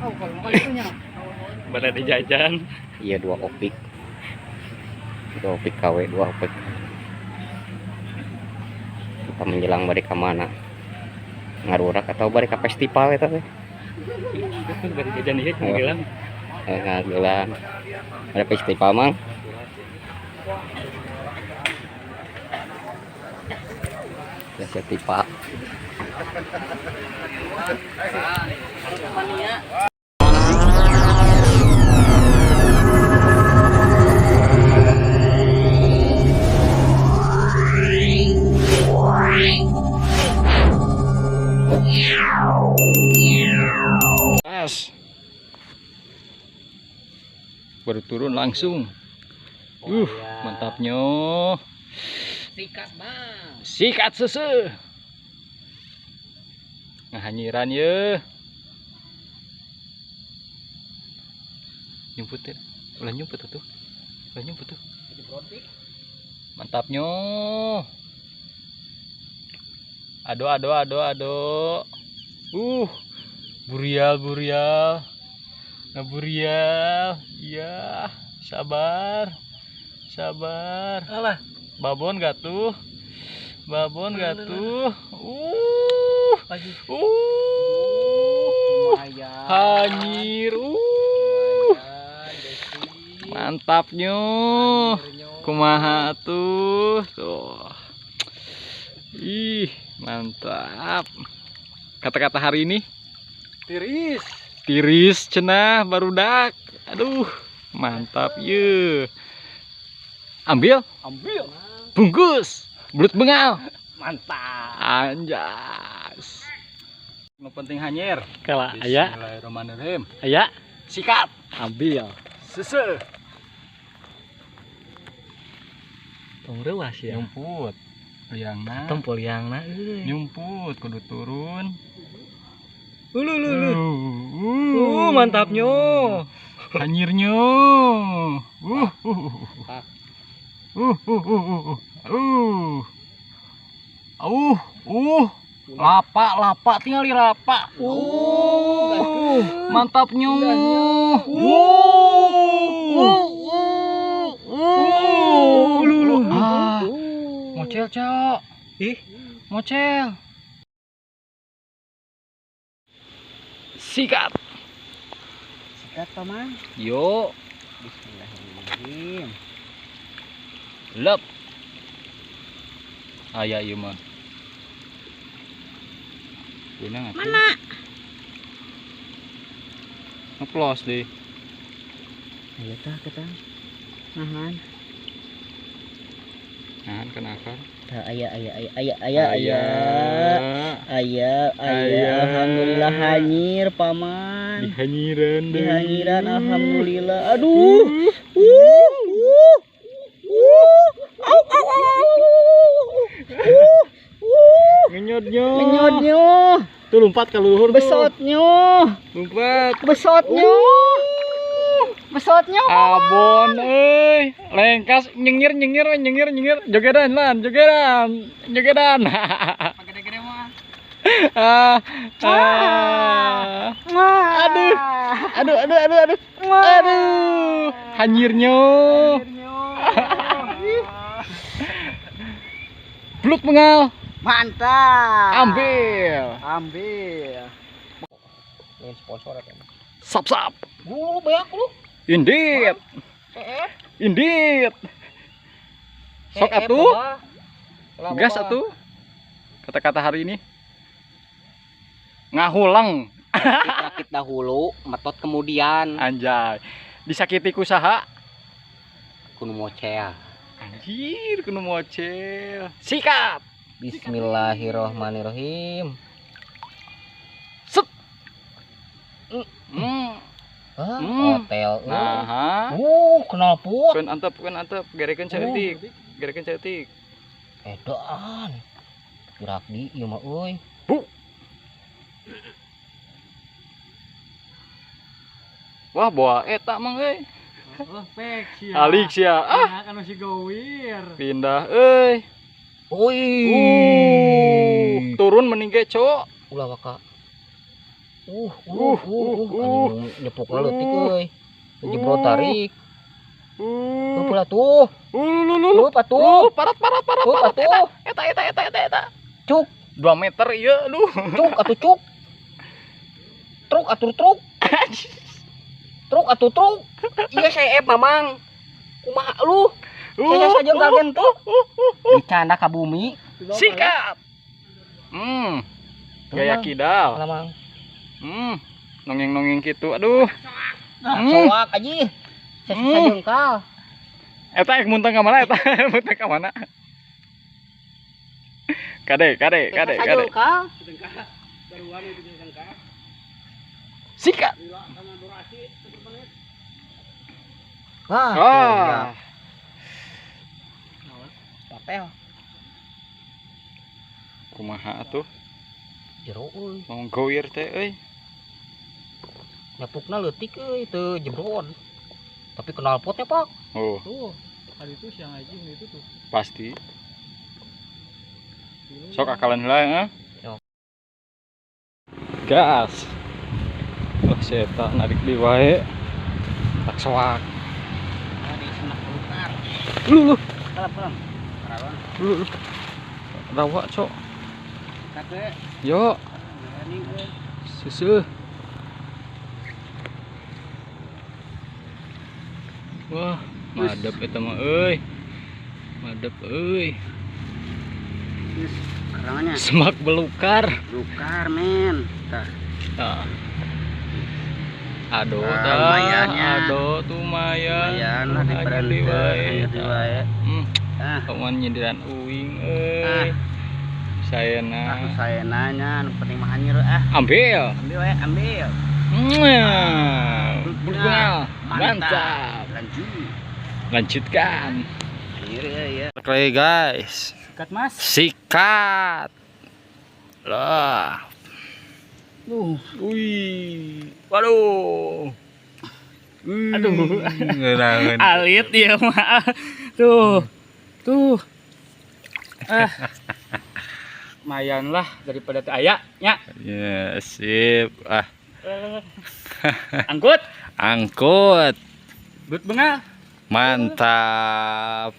Oh, kalau makan itunya. Pada di jajan. Iya, 2 opik. 2 opik KW, 2 opik. Kita menjelang balik ke mana? Ngarurak atau balik ke festival itu teh? Itu pada jajan dia bilang. Ngagelan. Ada festival mang. Ya festival. Baru turun langsung. Mantapnya. Sikat, Bang. Sikat sese. Ngahanyiran ye. Nyumput ya. Ulah nyumput tuh. Ulah nyumput tuh. Mantapnya. Aduh. Burial. Ngaburial. Iya, sabar. Alah, babon gak tuh? Hanyir. Mantapnya. Kumaha tuh. Ih, mantap. Kata-kata hari ini tiris cenah barudak. Aduh, mantap ye. Ambil bungkus belut bengal. Mantap. Anjas. Nu penting hanyir. Kala aya, Bismillahirrahmanirrahim. aya Sikat. ambil. Sese. Tong reuas ya. Nyumput. Liangna. Tempol liangna euy. Nyumput kudu turun. Mantapnya. Hanyirnya. Lapa tinggal di lapa. Mantapnya. Mocel, Cok. Mocel. Sikat Paman. yo. Bismillahirrahmanirrahim. Lep. Aya ieu mah. Mana? Ngeplos deh. Aya tah kita. Nahan. Nahan kenakan. Aya. Alhamdulillah hanyir paman. Dihanyiran alhamdulillah. Aduh. Ngenyotnya. Tuh lompat ke luhur tuh. Besotnya. Abon euy. Lengkas nyengir. Jogedan. Gede-gede mah. Aduh. Hanyirnya. Belut bengal. Mantap. Ambil. Ini sponsor apa? Sap. Lu banyak lu. Indit. Sok atuh. Gas atuh. Kata-kata hari ini. Ngahulang. Sakit dahulu, metot kemudian. Anjay. Disakiti kusaha. Kudu mocel. Anjir, kudu mocel. Sikat. Bismillahirrahmanirrahim. Set. Hotel. Nah, Kenal put. kan antep. Garekeun caeutik. Edan. Gerak di ieu mah euy. Bu. Wah, boa eta mang euy. Pek sia. Alik sia. Anu si gowir. Pindah euy. Wih. Turun meningge, Cok. Ulah waka. Anjing nyepukna leutik euy. Jebrot tarik. Tuh pula tuh. Tuh patuh. Parat. Tuh patuh. Eta. Cuk, 2 meter ieu aduh. cuk atuh cuk. Truk atur truk. Truk atuh truk. Iya saya mamang. Kumaha lu? Saya saja gagen tuh. Dicanda ka bumi. Sikat. Gaya kidal. Mamang. Nongeng gitu. Aduh. Soak aja. Saya jengkal. Eta muntah ka mana eta? Muntah ka mana? Kade. Jengkal. Sikat. Wah. Papel. Kumaha atuh? Jero euy. Mau goir teh euy. Nyepukna leutik euy teu jebrot. Tapi kenal potnya, Pak. Oh, Tuh, hari itu siang aja itu tuh. pasti. Sok akalan heula ya. Yo. Gas. Wah, seta narik di wae. Tak soak. Di senak belukar. Lu. Kalap. Karawan. Lu. Rawa, Cok. Kakek. Yo, Ini euy. susu. Wah, madep eta mah euy. Madep euy. Karangannya. Semak belukar. Belukar, men. Tah. Nah. Aduh, Lumayannya. aduh tuh lumayan. Lumayan lah daripada di wae. di wae. Kawan nyindiran uing euy. Saya Aku nah. saya nanya, nu penting mah anjir Ambil. Ambil wae, ambil. Berbunga. Mantap. Lanjutkan. Anjir ya. Oke guys. Sikat Mas. Sikat. Lah. Wih. Waduh. Aduh. Ngerangan. Alit ya mah. Tuh. Lumayan lah daripada teh aya nya. Ya, sip. Angkut. Angkut. But bengal. Mantap.